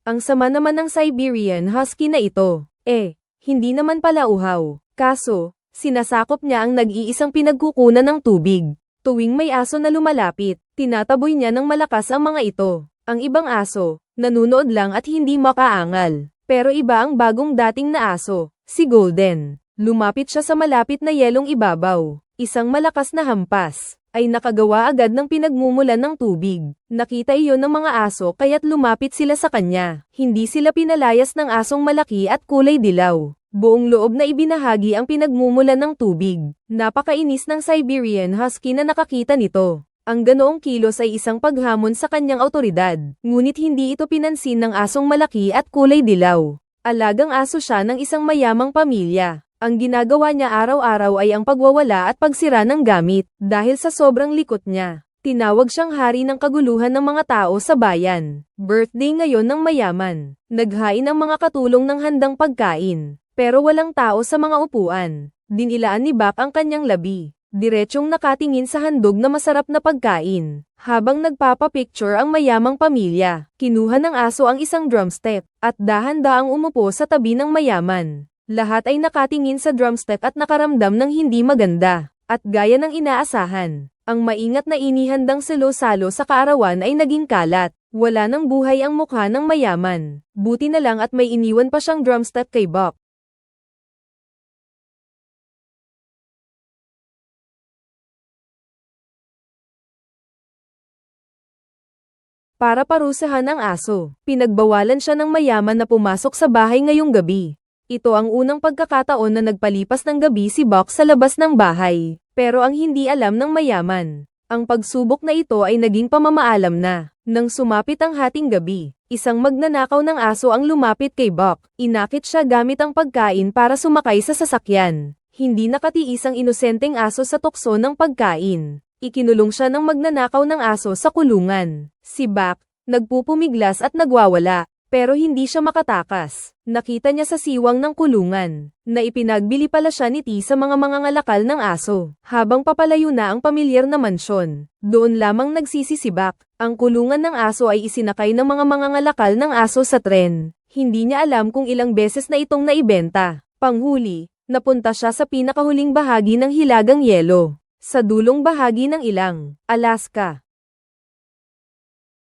Ang sama naman ng Siberian Husky na ito. Hindi naman pala uhaw. Kaso, sinasakop niya ang nag-iisang pinagkukunan ng tubig. Tuwing may aso na lumalapit, tinataboy niya ng malakas ang mga ito. Ang ibang aso, nanunood lang at hindi makaangal. Pero iba ang bagong dating na aso, si Golden. Lumapit siya sa malapit na yelong ibabaw. Isang malakas na hampas ay nakagawa agad ng pinagmumulan ng tubig. Nakita iyon ng mga aso kaya't lumapit sila sa kanya. Hindi sila pinalayas ng asong malaki at kulay dilaw. Buong loob na ibinahagi ang pinagmumulan ng tubig. Napakainis ng Siberian Husky na nakakita nito. Ang ganoong kilos ay isang paghamon sa kanyang awtoridad. Ngunit hindi ito pinansin ng asong malaki at kulay dilaw. Alagang aso siya ng isang mayamang pamilya. Ang ginagawa niya araw-araw ay ang pagwawala at pagsira ng gamit. Dahil sa sobrang likot niya, tinawag siyang hari ng kaguluhan ng mga tao sa bayan. Birthday ngayon ng mayaman. Naghain ang mga katulong ng handang pagkain. Pero walang tao sa mga upuan. Dinilaan ni Bak ang kanyang labi. Diretsyong nakatingin sa handog na masarap na pagkain. Habang nagpapapicture ang mayamang pamilya, kinuha ng aso ang isang drumstick, at dahan-daang umupo sa tabi ng mayaman. Lahat ay nakatingin sa drumstick at nakaramdam ng hindi maganda. At gaya ng inaasahan, ang maingat na inihandang salo-salo sa kaarawan ay naging kalat. Wala nang buhay ang mukha ng mayaman. Buti na lang at may iniwan pa siyang drumstick kay Bok. Para parusahan ang aso, pinagbawalan siya ng mayaman na pumasok sa bahay ngayong gabi. Ito ang unang pagkakataon na nagpalipas ng gabi si Bok sa labas ng bahay. Pero ang hindi alam ng mayaman, ang pagsubok na ito ay naging pamamaalam na. Nang sumapit ang hating gabi, isang magnanakaw ng aso ang lumapit kay Bok. Inakit siya gamit ang pagkain para sumakay sa sasakyan. Hindi nakatiis ang inosenteng aso sa tukso ng pagkain. Ikinulong siya ng magnanakaw ng aso sa kulungan. Si Bok, nagpupumiglas at nagwawala. Pero hindi siya makatakas. Nakita niya sa siwang ng kulungan, na ipinagbili pala siya ni T sa mga mangangalakal ng aso. Habang papalayo na ang pamilyar na mansyon, doon lamang nagsisisibak. Ang kulungan ng aso ay isinakay ng mga mangangalakal ng aso sa tren. Hindi niya alam kung ilang beses na itong naibenta. Panghuli, napunta siya sa pinakahuling bahagi ng hilagang yelo. Sa dulong bahagi ng Ilang, Alaska.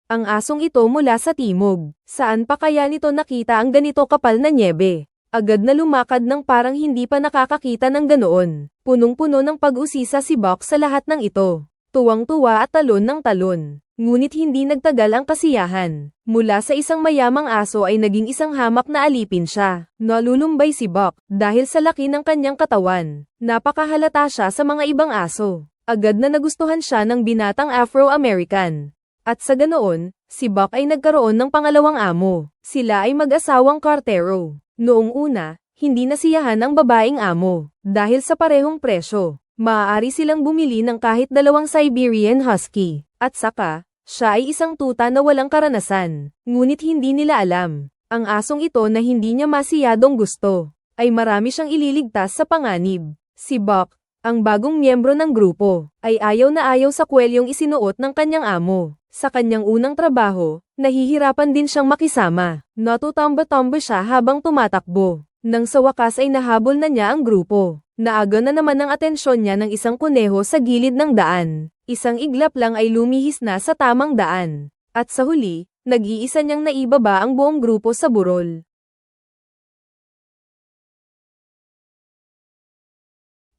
Ang asong ito mula sa timog. Saan pa kaya nito nakita ang ganito kapal na nyebe? Agad na lumakad ng parang hindi pa nakakakita ng ganoon. Punong-puno ng pag-usisa si Bok sa lahat ng ito. Tuwang-tuwa at talon ng talon. Ngunit hindi nagtagal ang kasiyahan. Mula sa isang mayamang aso ay naging isang hamak na alipin siya. Nalulumbay si Bok dahil sa laki ng kanyang katawan. Napakahalata siya sa mga ibang aso. Agad na nagustuhan siya ng binatang Afro-American. At sa ganoon, si Bok ay nagkaroon ng pangalawang amo. Sila ay mag-asawang kartero. Noong una, hindi nasiyahan ang babaeng amo. Dahil sa parehong presyo, maaari silang bumili ng kahit dalawang Siberian Husky. At saka, siya ay isang tuta na walang karanasan. Ngunit hindi nila alam, ang asong ito na hindi niya masiyadong gusto, ay marami siyang ililigtas sa panganib. Si Bok, ang bagong miyembro ng grupo, ay ayaw na ayaw sa kwelyong isinuot ng kanyang amo. Sa kanyang unang trabaho, nahihirapan din siyang makisama. Natutamba-tamba siya habang tumatakbo. Nang sa wakas ay nahabol na niya ang grupo. Naaga na naman ang atensyon niya ng isang kuneho sa gilid ng daan. Isang iglap lang ay lumihis na sa tamang daan. At sa huli, nag-iisa niyang naibaba ang buong grupo sa burol.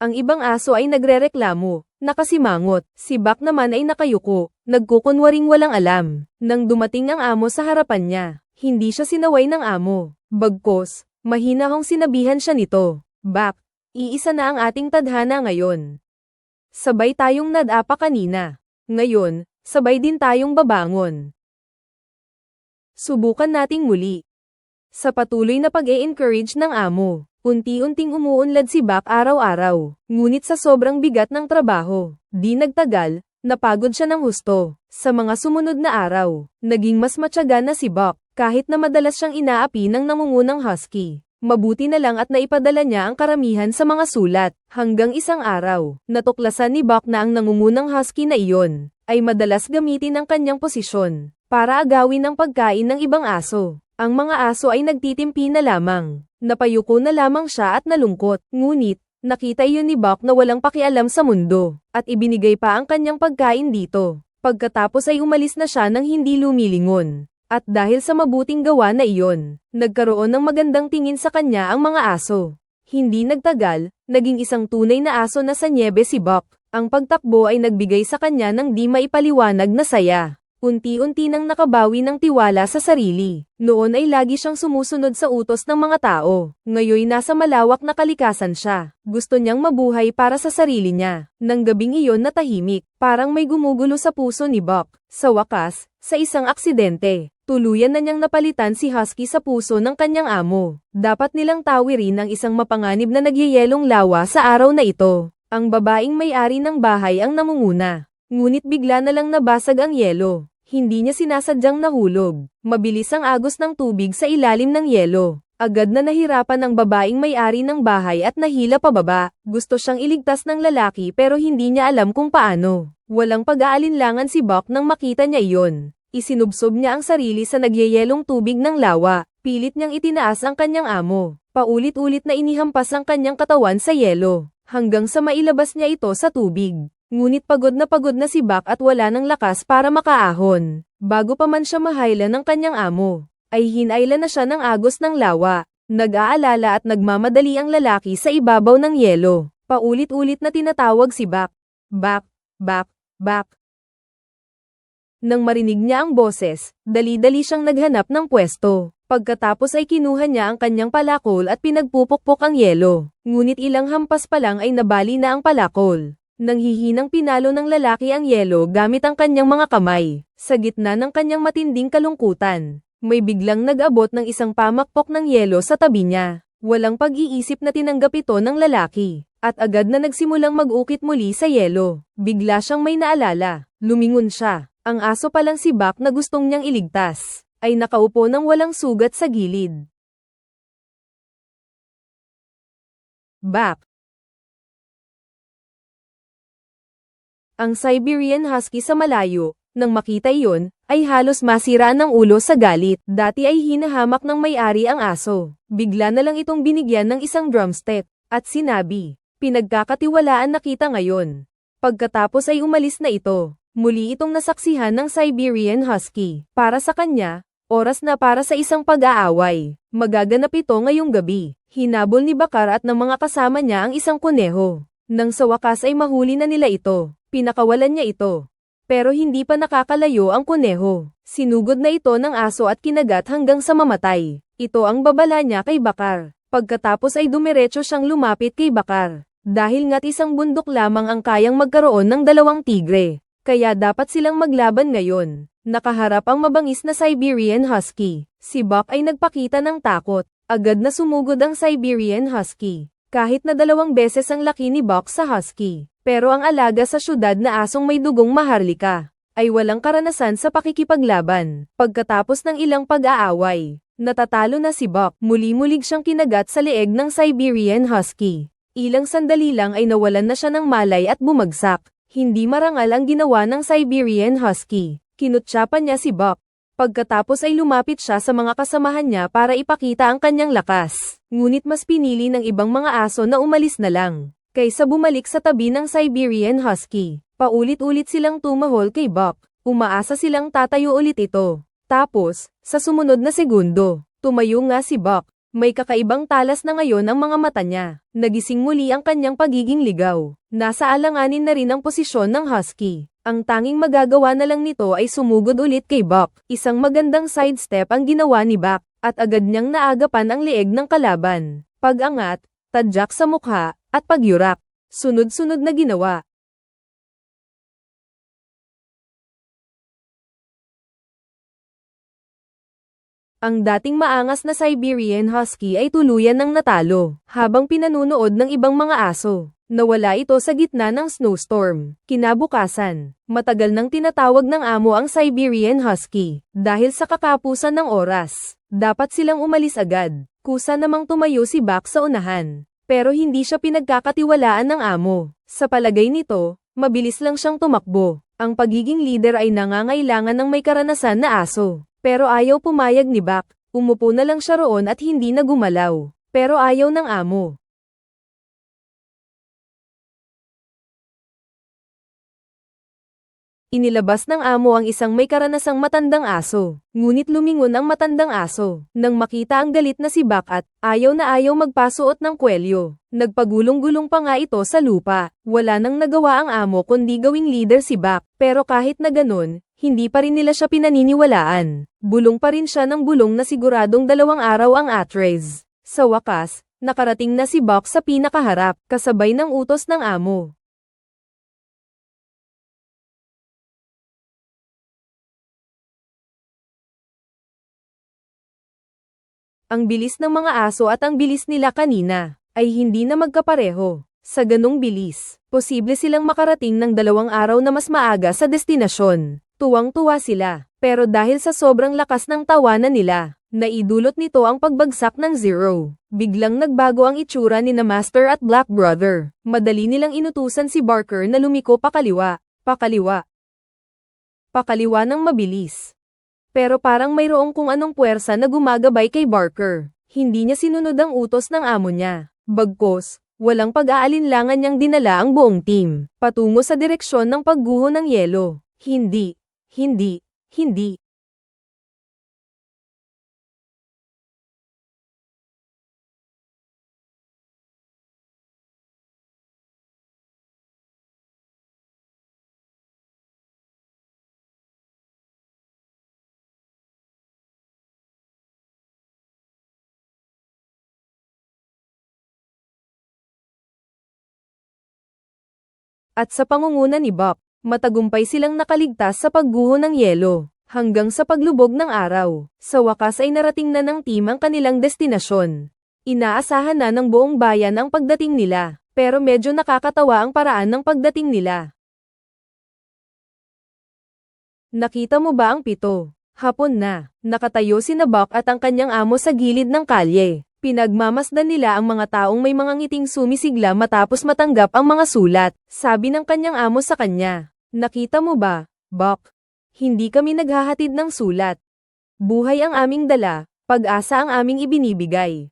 Ang ibang aso ay nagrereklamo, nakasimangot. Si Bok naman ay nakayuko, nagkukunwaring walang alam. Nang dumating ang amo sa harapan niya, hindi siya sinaway ng amo. Bagkos, mahinahong sinabihan siya nito. Bok, iisa na ang ating tadhana ngayon. Sabay tayong nadapa kanina. Ngayon, sabay din tayong babangon. Subukan nating muli. Sa patuloy na pag-e-encourage ng amo, unti-unting umuunlad si Bok araw-araw. Ngunit sa sobrang bigat ng trabaho, di nagtagal, napagod siya ng husto. Sa mga sumunod na araw, naging mas matyaga na si Bok, kahit na madalas siyang inaapi ng nangungunang husky. Mabuti na lang at naipadala niya ang karamihan sa mga sulat. Hanggang isang araw, natuklasan ni Bok na ang nangungunang husky na iyon, ay madalas gamitin ang kanyang posisyon, para agawin ang pagkain ng ibang aso. Ang mga aso ay nagtitimpi na lamang. Napayuko na lamang siya at nalungkot. Ngunit, nakita iyon ni Buck na walang pakialam sa mundo, at ibinigay pa ang kanyang pagkain dito. Pagkatapos ay umalis na siya nang hindi lumilingon. At dahil sa mabuting gawa na iyon, nagkaroon ng magandang tingin sa kanya ang mga aso. Hindi nagtagal, naging isang tunay na aso na sa nyebe si Buck. Ang pagtakbo ay nagbigay sa kanya ng di maipaliwanag na saya. Unti-unti nang nakabawi ng tiwala sa sarili. Noon ay lagi siyang sumusunod sa utos ng mga tao. Ngayon nasa malawak na kalikasan siya. Gusto niyang mabuhay para sa sarili niya. Nang gabing iyon natahimik, parang may gumugulo sa puso ni Buck. Sa wakas, sa isang aksidente, tuluyan na niyang napalitan si Husky sa puso ng kanyang amo. Dapat nilang tawirin ang isang mapanganib na nagyayelong lawa sa araw na ito. Ang babaeng may-ari ng bahay ang namunguna. Ngunit bigla na lang nabasag ang yelo. Hindi niya sinasadyang nahulog. Mabilis ang agos ng tubig sa ilalim ng yelo. Agad na nahirapan ang babaeng may-ari ng bahay at nahila pababa. Gusto siyang iligtas ng lalaki pero hindi niya alam kung paano. Walang pag-aalinlangan si Buck nang makita niya iyon. Isinubsob niya ang sarili sa nagyayelong tubig ng lawa. Pilit niyang itinaas ang kanyang amo. Paulit-ulit na inihampas ang kanyang katawan sa yelo, hanggang sa mailabas niya ito sa tubig. Ngunit pagod na si Buck at wala ng lakas para makaahon. Bago pa man siya mahayla ng kanyang amo, ay hinayla na siya ng agos ng lawa. Nag-aalala at nagmamadali ang lalaki sa ibabaw ng yelo. Paulit-ulit na tinatawag si Buck. Buck, Buck, Buck. Nang marinig niya ang boses, dali-dali siyang naghanap ng pwesto. Pagkatapos ay kinuha niya ang kanyang palakol at pinagpupukpok ang yelo. Ngunit ilang hampas pa lang ay nabali na ang palakol. Nang hihinang pinalo ng lalaki ang yelo gamit ang kanyang mga kamay. Sa gitna ng kanyang matinding kalungkutan, may biglang nag-abot ng isang pamakpok ng yelo sa tabi niya. Walang pag-iisip na tinanggap ito ng lalaki, at agad na nagsimulang mag-ukit muli sa yelo. Bigla siyang may naalala. Lumingon siya. Ang aso palang si Buck na gustong niyang iligtas, ay nakaupo ng walang sugat sa gilid. Buck. Ang Siberian Husky sa malayo, nang makita iyon, ay halos masira ng ulo sa galit. Dati ay hinahamak ng may-ari ang aso. Bigla na lang itong binigyan ng isang drumstick, at sinabi, pinagkakatiwalaan na kita ngayon. Pagkatapos ay umalis na ito. Muli itong nasaksihan ng Siberian Husky. Para sa kanya, oras na para sa isang pag-aaway. Magaganap ito ngayong gabi. Hinabol ni Bakar at ng mga kasama niya ang isang kuneho. Nang sa wakas ay mahuli na nila ito. Pinakawalan niya ito. Pero hindi pa nakakalayo ang kuneho. Sinugod na ito ng aso at kinagat hanggang sa mamatay. Ito ang babala niya kay Bakar. Pagkatapos ay dumiretso siyang lumapit kay Bakar. Dahil nga't isang bundok lamang ang kayang magkaroon ng dalawang tigre. Kaya dapat silang maglaban ngayon. Nakaharap ang mabangis na Siberian Husky. Si Buck ay nagpakita ng takot. Agad na sumugod ang Siberian Husky. Kahit na 2 beses ang laki ni Buck sa Husky. Pero ang alaga sa syudad na asong may dugong maharlika, ay walang karanasan sa pakikipaglaban. Pagkatapos ng ilang pag-aaway, natatalo na si Buck. Muli-mulig siyang kinagat sa leeg ng Siberian Husky. Ilang sandali lang ay nawalan na siya ng malay at bumagsak. Hindi marangal ang ginawa ng Siberian Husky. Kinutsapan niya si Buck. Pagkatapos ay lumapit siya sa mga kasamahan niya para ipakita ang kanyang lakas. Ngunit mas pinili ng ibang mga aso na umalis na lang, kaysa bumalik sa tabi ng Siberian Husky. Paulit-ulit silang tumahol kay Buck. Umaasa silang tatayo ulit ito. Tapos, sa sumunod na segundo, tumayo nga si Buck. May kakaibang talas na ngayon ang mga mata niya. Nagising muli ang kanyang pagiging ligaw. Nasa alanganin na rin ang posisyon ng Husky. Ang tanging magagawa na lang nito ay sumugod ulit kay Buck. Isang magandang sidestep ang ginawa ni Buck, at agad niyang naagapan ang leeg ng kalaban. Pag-angat, tadyak sa mukha, at pagyurak. Sunod-sunod na ginawa. Ang dating maangas na Siberian Husky ay tuluyan ng natalo. Habang pinanunood ng ibang mga aso, nawala ito sa gitna ng snowstorm. Kinabukasan, matagal nang tinatawag ng amo ang Siberian Husky. Dahil sa kakapusan ng oras, dapat silang umalis agad. Kusa namang tumayo si Buck sa unahan. Pero hindi siya pinagkakatiwalaan ng amo. Sa palagay nito, mabilis lang siyang tumakbo. Ang pagiging leader ay nangangailangan ng may karanasan na aso. Pero ayaw pumayag ni Buck. Umupo na lang siya roon at hindi na gumalaw. Pero ayaw ng amo. Inilabas ng amo ang isang may karanasang matandang aso. Ngunit lumingon ang matandang aso. Nang makita ang galit na si Buck at ayaw na ayaw magpasuot ng kwelyo. Nagpagulong-gulong pa nga ito sa lupa. Wala nang nagawa ang amo kundi gawing leader si Buck. Pero kahit na ganun, hindi pa rin nila siya pinaniniwalaan. Bulong pa rin siya ng bulong na siguradong 2 araw ang Atres. Sa wakas, nakarating na si Buck sa pinakaharap, kasabay ng utos ng amo. Ang bilis ng mga aso at ang bilis nila kanina, ay hindi na magkapareho. Sa ganong bilis, posible silang makarating ng 2 araw na mas maaga sa destinasyon. Tuwang-tuwa sila, pero dahil sa sobrang lakas ng tawanan nila, naidulot nito ang pagbagsak ng Zero. Biglang nagbago ang itsura ni na Master at Black Brother. Madali nilang inutusan si Barker na lumiko pakaliwa, pakaliwa, pakaliwa ng mabilis. Pero parang mayroong kung anong puwersa na gumagabay kay Barker. Hindi niya sinunod ang utos ng amo niya. Bagkus, walang pag-aalinlangan niyang dinala ang buong team, patungo sa direksyon ng pagguho ng yelo. Hindi, hindi, hindi. At sa pangunguna ni Buck, matagumpay silang nakaligtas sa pagguho ng yelo, hanggang sa paglubog ng araw. Sa wakas ay narating na ng team ang kanilang destinasyon. Inaasahan na ng buong bayan ang pagdating nila, pero medyo nakakatawa ang paraan ng pagdating nila. Nakita mo ba ang 7? Hapon na, nakatayo sina Buck at ang kanyang amo sa gilid ng kalye. Pinagmamasdan nila ang mga taong may mga ngiting sumisigla matapos matanggap ang mga sulat. Sabi ng kanyang amo sa kanya, "Nakita mo ba, Buck? Hindi kami naghahatid ng sulat. Buhay ang aming dala, pag-asa ang aming ibinibigay.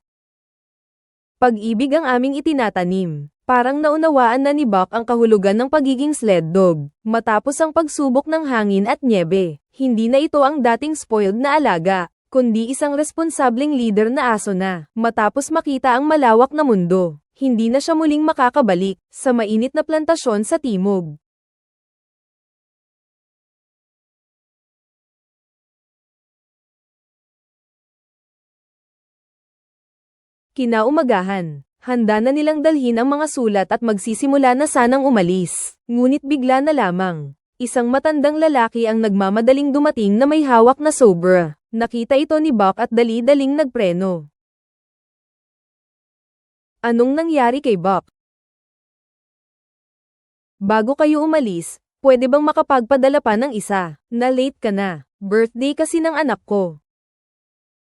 Pag-ibig ang aming itinatanim." Parang naunawaan na ni Buck ang kahulugan ng pagiging sled dog. Matapos ang pagsubok ng hangin at nyebe, hindi na ito ang dating spoiled na alaga, kundi isang responsableng leader na aso na. Matapos makita ang malawak na mundo, hindi na siya muling makakabalik sa mainit na plantasyon sa timog. Kinaumagahan, handa na nilang dalhin ang mga sulat at magsisimula na sanang umalis. Ngunit bigla na lamang, isang matandang lalaki ang nagmamadaling dumating na may hawak na sobra. Nakita ito ni Buck at dali-daling nagpreno. Anong nangyari kay Buck? Bago kayo umalis, pwede bang makapagpadala pa ng isa? Na late ka na. Birthday kasi ng anak ko.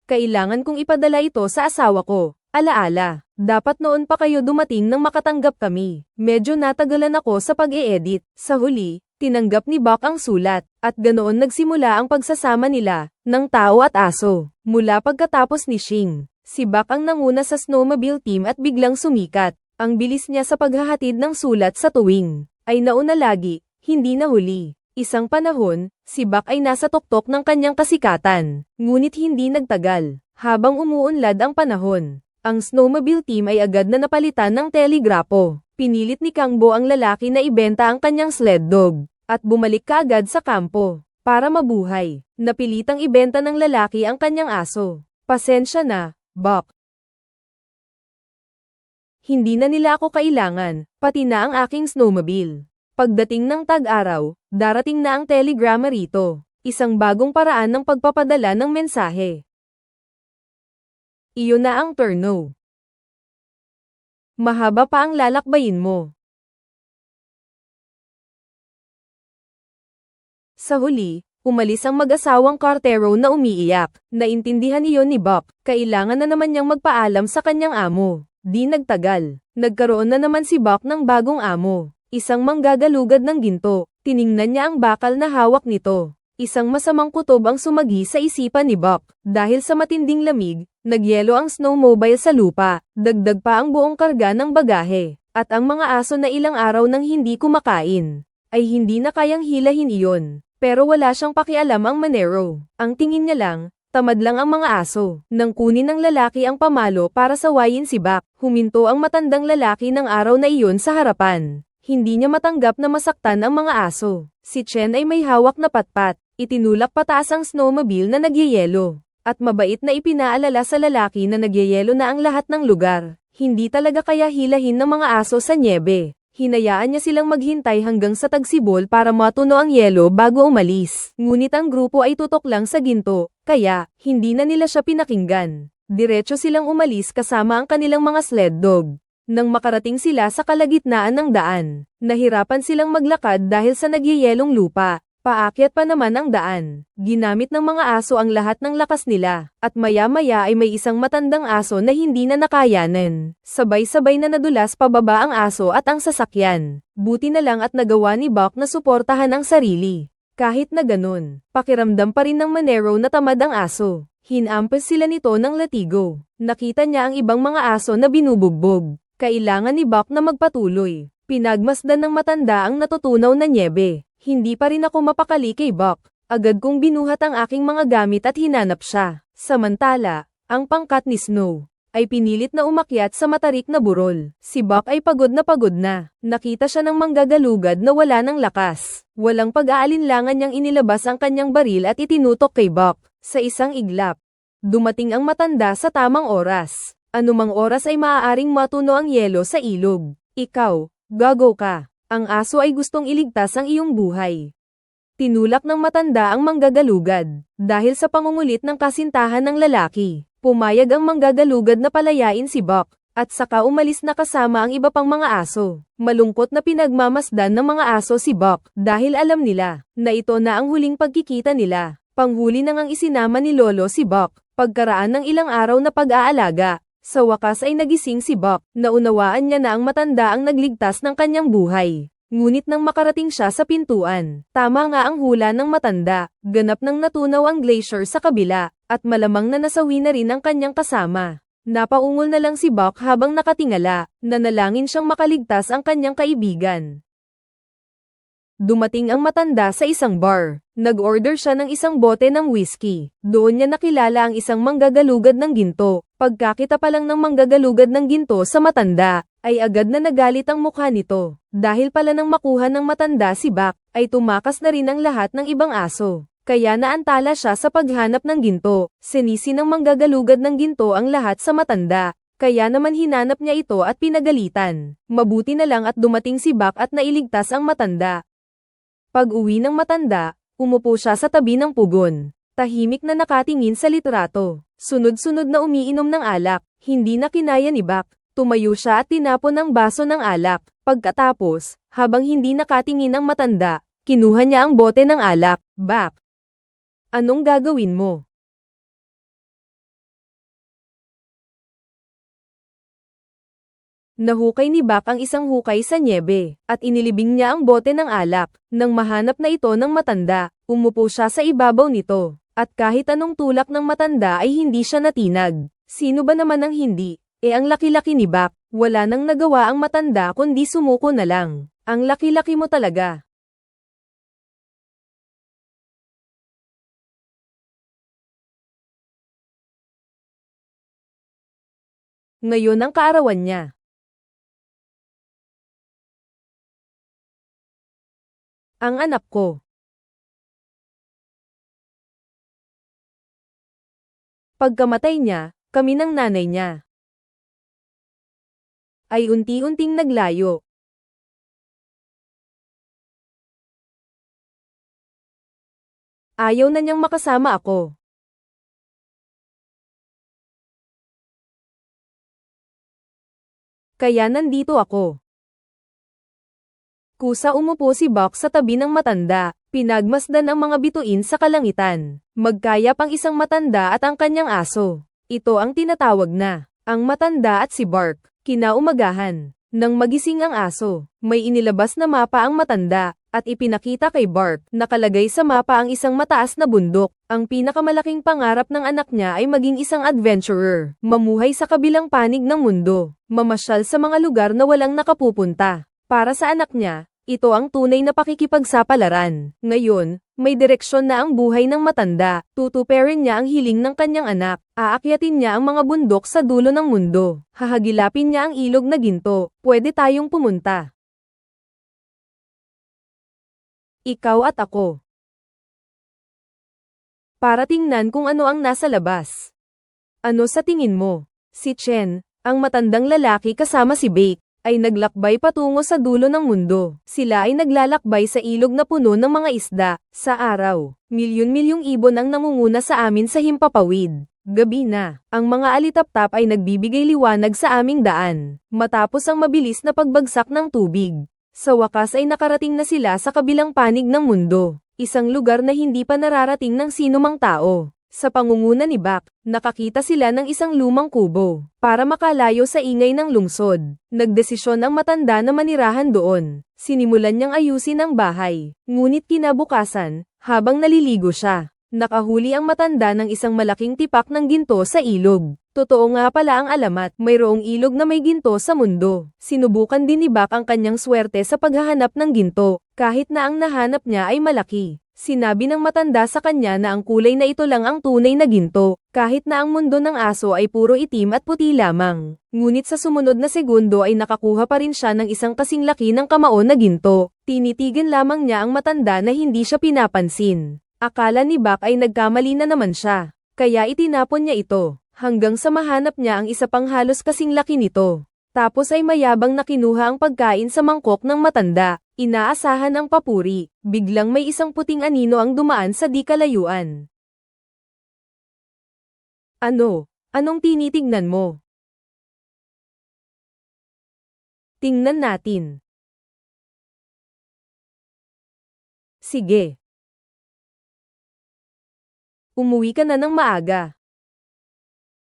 Kailangan kong ipadala ito sa asawa ko. Alaala, dapat noon pa kayo dumating nang makatanggap kami. Medyo natagalan ako sa pag-e-edit. Sa huli, tinanggap ni Buck ang sulat, at ganoon nagsimula ang pagsasama nila, ng tao at aso. Mula pagkatapos ni Shing, si Buck ang nanguna sa snowmobile team at biglang sumikat. Ang bilis niya sa paghahatid ng sulat sa tuwing, ay nauna lagi, hindi na huli. Isang panahon, si Buck ay nasa tuktok ng kanyang kasikatan, ngunit hindi nagtagal. Habang umuunlad ang panahon, ang snowmobile team ay agad na napalitan ng telegrapo. Pinilit ni Kangbo ang lalaki na ibenta ang kanyang sled dog, at bumalik kaagad sa kampo. Para mabuhay, napilitang ibenta ng lalaki ang kanyang aso. Pasensya na, Buck. Hindi na nila ako kailangan, pati na ang aking snowmobile. Pagdating ng tag-araw, darating na ang telegrama rito. Isang bagong paraan ng pagpapadala ng mensahe. Iyon na ang turno. Mahaba pa ang lalakbayin mo. Sa huli, umalis ang mag-asawang kartero na umiiyak. Naintindihan iyon ni Buck. Kailangan na naman niyang magpaalam sa kanyang amo. Di nagtagal, nagkaroon na naman si Buck ng bagong amo. Isang manggagalugad ng ginto. Tiningnan niya ang bakal na hawak nito. Isang masamang kutob ang sumagi sa isipan ni Buck. Dahil sa matinding lamig, nagyelo ang snowmobile sa lupa, dagdag pa ang buong karga ng bagahe, at ang mga aso na ilang araw nang hindi kumakain, ay hindi na kayang hilahin iyon. Pero wala siyang pakialam ang Monero. Ang tingin niya lang, tamad lang ang mga aso. Nang kunin ng lalaki ang pamalo para sawayin si Buck, huminto ang matandang lalaki ng araw na iyon sa harapan. Hindi niya matanggap na masaktan ang mga aso. Si Chen ay may hawak na patpat, itinulak pataas ang snowmobile na nagyayelo. At mabait na ipinaalala sa lalaki na nagyayelo na ang lahat ng lugar. Hindi talaga kaya hilahin ng mga aso sa nyebe. Hinayaan niya silang maghintay hanggang sa tagsibol para matuno ang yelo bago umalis. Ngunit ang grupo ay tutok lang sa ginto, kaya, hindi na nila siya pinakinggan. Diretso silang umalis kasama ang kanilang mga sled dog. Nang makarating sila sa kalagitnaan ng daan, nahirapan silang maglakad dahil sa nagyayelong lupa. Paakyat pa naman ang daan. Ginamit ng mga aso ang lahat ng lakas nila, at maya-maya ay may isang matandang aso na hindi na nakayanan. Sabay-sabay na nadulas pababa ang aso at ang sasakyan. Buti na lang at nagawa ni Buck na suportahan ang sarili. Kahit na ganun, pakiramdam pa rin ng Monero na tamad ang aso. Hinampas sila nito ng latigo. Nakita niya ang ibang mga aso na binubugbog. Kailangan ni Buck na magpatuloy. Pinagmasdan ng matanda ang natutunaw na nyebe. Hindi pa rin ako mapakali kay Buck. Agad kong binuhat ang aking mga gamit at hinanap siya. Samantala, ang pangkat ni Snow ay pinilit na umakyat sa matarik na burol. Si Buck ay pagod na pagod na. Nakita siya ng manggagalugad na wala ng lakas. Walang pag-aalinlangan niyang inilabas ang kanyang baril at itinutok kay Buck. Sa isang iglap, dumating ang matanda sa tamang oras. Anumang oras ay maaaring matuno ang yelo sa ilog. Ikaw, gago ka. Ang aso ay gustong iligtas ang iyong buhay. Tinulak ng matanda ang manggagalugad. Dahil sa pangungulit ng kasintahan ng lalaki, pumayag ang manggagalugad na palayain si Buck, at saka umalis na kasama ang iba pang mga aso. Malungkot na pinagmamasdan ng mga aso si Buck, dahil alam nila, na ito na ang huling pagkikita nila. Panghuli na ngang isinama ni Lolo si Buck, pagkaraan ng ilang araw na pag-aalaga. Sa wakas ay nagising si Buck, naunawaan niya na ang matanda ang nagligtas ng kanyang buhay. Ngunit nang makarating siya sa pintuan, tama nga ang hula ng matanda, ganap nang natunaw ang glacier sa kabila, at malamang na nasawi na rin ang kanyang kasama. Napaungol na lang si Buck habang nakatingala, nanalangin siyang makaligtas ang kanyang kaibigan. Dumating ang matanda sa isang bar. Nag-order siya ng isang bote ng whiskey. Doon niya nakilala ang isang manggagalugad ng ginto. Pagkakita pa lang ng manggagalugad ng ginto sa matanda, ay agad na nagalit ang mukha nito. Dahil pala nang makuha ng matanda si Buck, ay tumakas na rin ang lahat ng ibang aso. Kaya naantala siya sa paghanap ng ginto. Sinisi ng manggagalugad ng ginto ang lahat sa matanda. Kaya naman hinanap niya ito at pinagalitan. Mabuti na lang at dumating si Buck at nailigtas ang matanda. Pag-uwi ng matanda, umupo siya sa tabi ng pugon. Tahimik na nakatingin sa litrato. Sunod-sunod na umiinom ng alak. Hindi na kinaya ni Buck. Tumayo siya at tinapon ang baso ng alak. Pagkatapos, habang hindi nakatingin ang matanda, kinuha niya ang bote ng alak. Buck, anong gagawin mo? Nahukay ni Buck ang isang hukay sa nyebe, at inilibing niya ang bote ng alak. Nang mahanap na ito ng matanda, umupo siya sa ibabaw nito. At kahit anong tulak ng matanda ay hindi siya natinag. Sino ba naman ang hindi? Ang laki-laki ni Buck. Wala nang nagawa ang matanda kundi sumuko na lang. Ang laki-laki mo talaga. Ngayon ang kaarawan niya. Ang anak ko. Pagkamatay niya, kami ng nanay niya ay unti-unting naglayo. Ayaw na niyang makasama ako. Kaya nandito ako. Kusa umupo si Buck sa tabi ng matanda. Pinagmasdan ang mga bituin sa kalangitan. Magkayap ang isang matanda at ang kanyang aso. Ito ang tinatawag na, ang matanda at si Bark. Kinaumagahan. Nang magising ang aso, may inilabas na mapa ang matanda. At ipinakita kay Bart, nakalagay sa mapa ang isang mataas na bundok. Ang pinakamalaking pangarap ng anak niya ay maging isang adventurer, mamuhay sa kabilang panig ng mundo, mamasyal sa mga lugar na walang nakapupunta. Para sa anak niya, ito ang tunay na pakikipagsapalaran. Ngayon, may direksyon na ang buhay ng matanda. Tutuparin niya ang hiling ng kanyang anak. Aakyatin niya ang mga bundok sa dulo ng mundo. Hahagilapin niya ang ilog na ginto. Pwede tayong pumunta. Ikaw at ako. Para tingnan kung ano ang nasa labas. Ano sa tingin mo? Si Chen, ang matandang lalaki kasama si Bake, ay naglakbay patungo sa dulo ng mundo. Sila ay naglalakbay sa ilog na puno ng mga isda. Sa araw, milyon-milyong ibon ang namumuna sa amin sa himpapawid. Gabi na, ang mga alitaptap ay nagbibigay liwanag sa aming daan. Matapos ang mabilis na pagbagsak ng tubig, sa wakas ay nakarating na sila sa kabilang panig ng mundo. Isang lugar na hindi pa nararating ng sinumang tao. Sa pangunguna ni Bak, nakakita sila ng isang lumang kubo. Para makalayo sa ingay ng lungsod, nagdesisyon ang matanda na manirahan doon. Sinimulan niyang ayusin ang bahay. Ngunit kinabukasan, habang naliligo siya, nakahuli ang matanda ng isang malaking tipak ng ginto sa ilog. Totoo nga pala ang alamat, mayroong ilog na may ginto sa mundo. Sinubukan din ni Bak ang kanyang swerte sa paghahanap ng ginto, kahit na ang nahanap niya ay malaki. Sinabi ng matanda sa kanya na ang kulay na ito lang ang tunay na ginto, kahit na ang mundo ng aso ay puro itim at puti lamang. Ngunit sa sumunod na segundo ay nakakuha pa rin siya ng isang kasing laki ng kamao na ginto. Tinitigan lamang niya ang matanda na hindi siya pinapansin. Akala ni Bak ay nagkamali na naman siya, kaya itinapon niya ito, hanggang sa mahanap niya ang isa pang halos kasing laki nito. Tapos ay mayabang na kinuha ang pagkain sa mangkok ng matanda. Inaasahan ang papuri, biglang may isang puting anino ang dumaan sa di kalayuan. Ano? Anong tinitignan mo? Tingnan natin. Sige. Umuwi ka na ng maaga.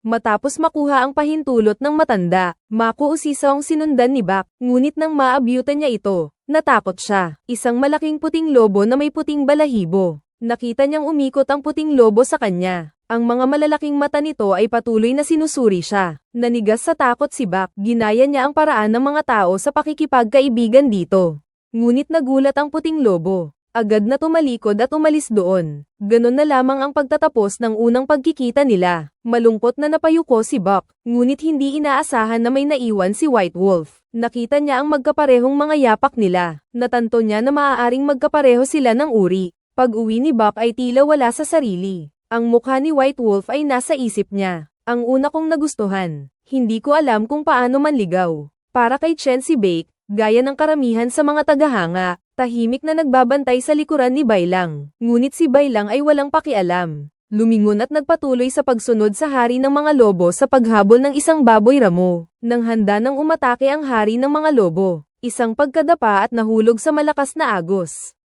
Matapos makuha ang pahintulot ng matanda, makuusisang sinundan ni Bak, ngunit nang maabyutan niya ito, natakot siya. Isang malaking puting lobo na may puting balahibo. Nakita niyang umikot ang puting lobo sa kanya. Ang mga malalaking mata nito ay patuloy na sinusuri siya. Nanigas sa takot si Bak, ginaya niya ang paraan ng mga tao sa pakikipagkaibigan dito. Ngunit nagulat ang puting lobo. Agad na tumalikod at umalis doon. Ganon na lamang ang pagtatapos ng unang pagkikita nila. Malungkot na napayuko si Buck, ngunit hindi inaasahan na may naiwan si White Wolf. Nakita niya ang magkaparehong mga yapak nila. Natanto niya na maaaring magkapareho sila ng uri. Pag-uwi ni Buck ay tila wala sa sarili. Ang mukha ni White Wolf ay nasa isip niya. Ang una kong nagustuhan. Hindi ko alam kung paano manligaw. Para kay Chen si Bake, gaya ng karamihan sa mga tagahanga, tahimik na nagbabantay sa likuran ni Bailang. Ngunit si Bailang ay walang pakialam. Lumingon at nagpatuloy sa pagsunod sa hari ng mga lobo sa paghabol ng isang baboy ramo. Nang handa nang umatake ang hari ng mga lobo, isang pagkadapa at nahulog sa malakas na agos.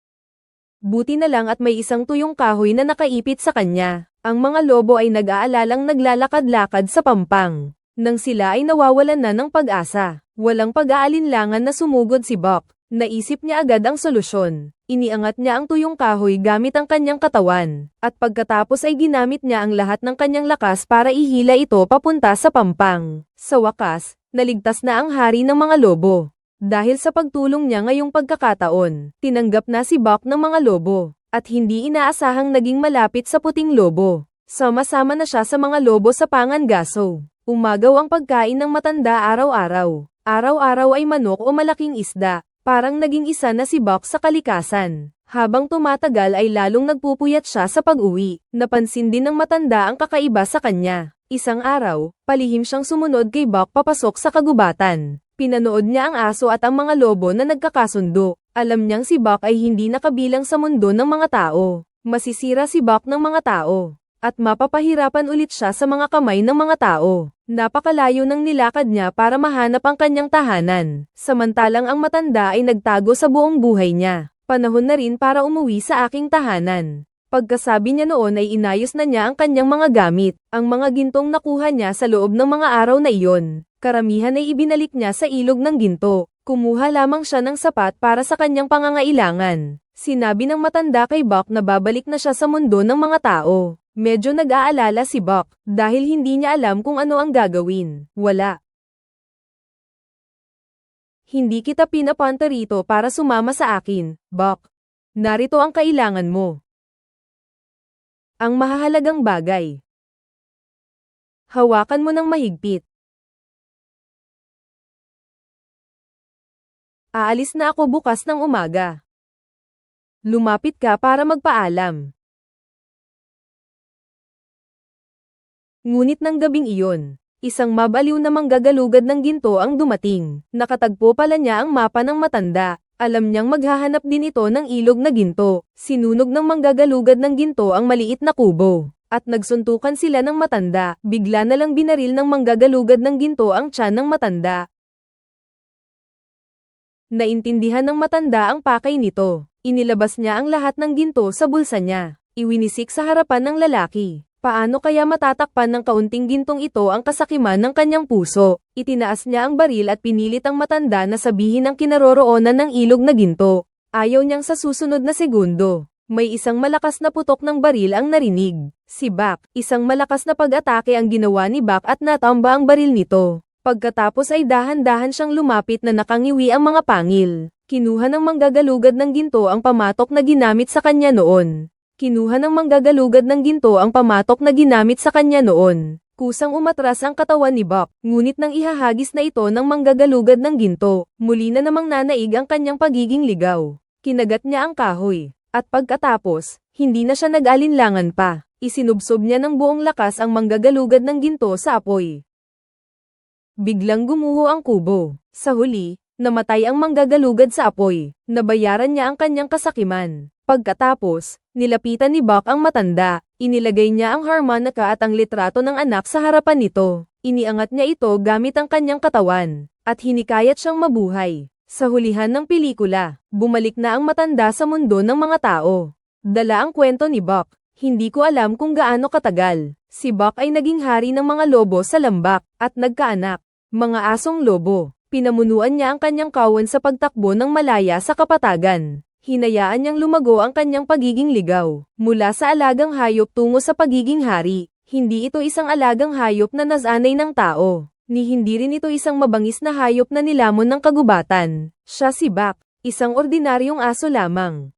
Buti na lang at may isang tuyong kahoy na nakaipit sa kanya. Ang mga lobo ay nag-aalalang naglalakad-lakad sa pampang. Nang sila ay nawawalan na ng pag-asa, walang pag-aalinlangan na sumugod si Buck. Naisip niya agad ang solusyon. Iniangat niya ang tuyong kahoy gamit ang kanyang katawan, at pagkatapos ay ginamit niya ang lahat ng kanyang lakas para ihila ito papunta sa pampang. Sa wakas, naligtas na ang hari ng mga lobo. Dahil sa pagtulong niya ngayong pagkakataon, tinanggap na si Buck ng mga lobo, at hindi inaasahang naging malapit sa puting lobo. Sama-sama na siya sa mga lobo sa Pangangaso. Umagaw ang pagkain ng matanda araw-araw. Araw-araw ay manok o malaking isda. Parang naging isa na si Buck sa kalikasan. Habang tumatagal ay lalong nagpupuyat siya sa pag-uwi. Napansin din ng matanda ang kakaiba sa kanya. Isang araw, palihim siyang sumunod kay Buck papasok sa kagubatan. Pinanood niya ang aso at ang mga lobo na nagkakasundo. Alam niyang si Buck ay hindi nakabilang sa mundo ng mga tao. Masisira si Buck ng mga tao. At mapapahirapan ulit siya sa mga kamay ng mga tao. Napakalayo ng nilakad niya para mahanap ang kanyang tahanan. Samantalang ang matanda ay nagtago sa buong buhay niya. Panahon na rin para umuwi sa aking tahanan. Pagkasabi niya noon ay inayos na niya ang kanyang mga gamit. Ang mga gintong nakuha niya sa loob ng mga araw na iyon, karamihan ay ibinalik niya sa ilog ng ginto. Kumuha lamang siya ng sapat para sa kanyang pangangailangan. Sinabi ng matanda kay Buck na babalik na siya sa mundo ng mga tao. Medyo nag-aalala si Buck, dahil hindi niya alam kung ano ang gagawin. Wala. Hindi kita pinapunta rito para sumama sa akin, Buck. Narito ang kailangan mo. Ang mahahalagang bagay. Hawakan mo ng mahigpit. Aalis na ako bukas ng umaga. Lumapit ka para magpaalam. Ngunit ng gabing iyon, isang mabaliw na manggagalugad ng ginto ang dumating. Nakatagpo pala niya ang mapa ng matanda. Alam niyang maghahanap din ito ng ilog na ginto. Sinunog ng manggagalugad ng ginto ang maliit na kubo. At nagsuntukan sila ng matanda. Bigla na lang binaril ng manggagalugad ng ginto ang tiyan ng matanda. Naintindihan ng matanda ang pakay nito. Inilabas niya ang lahat ng ginto sa bulsa niya. Iwinisik sa harapan ng lalaki. Paano kaya matatakpan ng kaunting gintong ito ang kasakiman ng kanyang puso? Itinaas niya ang baril at pinilit ang matanda na sabihin ang kinaroroonan ng ilog na ginto. Ayaw niyang sa susunod na segundo. May isang malakas na putok ng baril ang narinig. Si Buck, isang malakas na pag-atake ang ginawa ni Buck at natamba ang baril nito. Pagkatapos ay dahan-dahan siyang lumapit na nakangiwi ang mga pangil. Kinuha ng manggagalugad ng ginto ang pamatok na ginamit sa kanya noon. Kinuha ng manggagalugad ng ginto ang pamatok na ginamit sa kanya noon. Kusang umatras ang katawan ni Buck, ngunit nang ihahagis na ito ng manggagalugad ng ginto, muli na namang nanaig ang kanyang pagiging ligaw. Kinagat niya ang kahoy, at pagkatapos, hindi na siya nag-alinlangan pa. Isinubsob niya ng buong lakas ang manggagalugad ng ginto sa apoy. Biglang gumuho ang kubo. Sa huli, namatay ang manggagalugad sa apoy. Nabayaran niya ang kanyang kasakiman. Pagkatapos, nilapitan ni Buck ang matanda. Inilagay niya ang harmonica at ang litrato ng anak sa harapan nito. Iniangat niya ito gamit ang kanyang katawan, at hinikayat siyang mabuhay. Sa hulihan ng pelikula, bumalik na ang matanda sa mundo ng mga tao. Dala ang kwento ni Buck. Hindi ko alam kung gaano katagal. Si Buck ay naging hari ng mga lobo sa lambak, at nagkaanak. Mga asong lobo. Pinamunuan niya ang kanyang kawan sa pagtakbo ng malaya sa kapatagan. Hinayaan niyang lumago ang kanyang pagiging ligaw. Mula sa alagang hayop tungo sa pagiging hari. Hindi ito isang alagang hayop na nasanay ng tao. Ni hindi rin ito isang mabangis na hayop na nilamon ng kagubatan. Siya si Buck, isang ordinaryong aso lamang.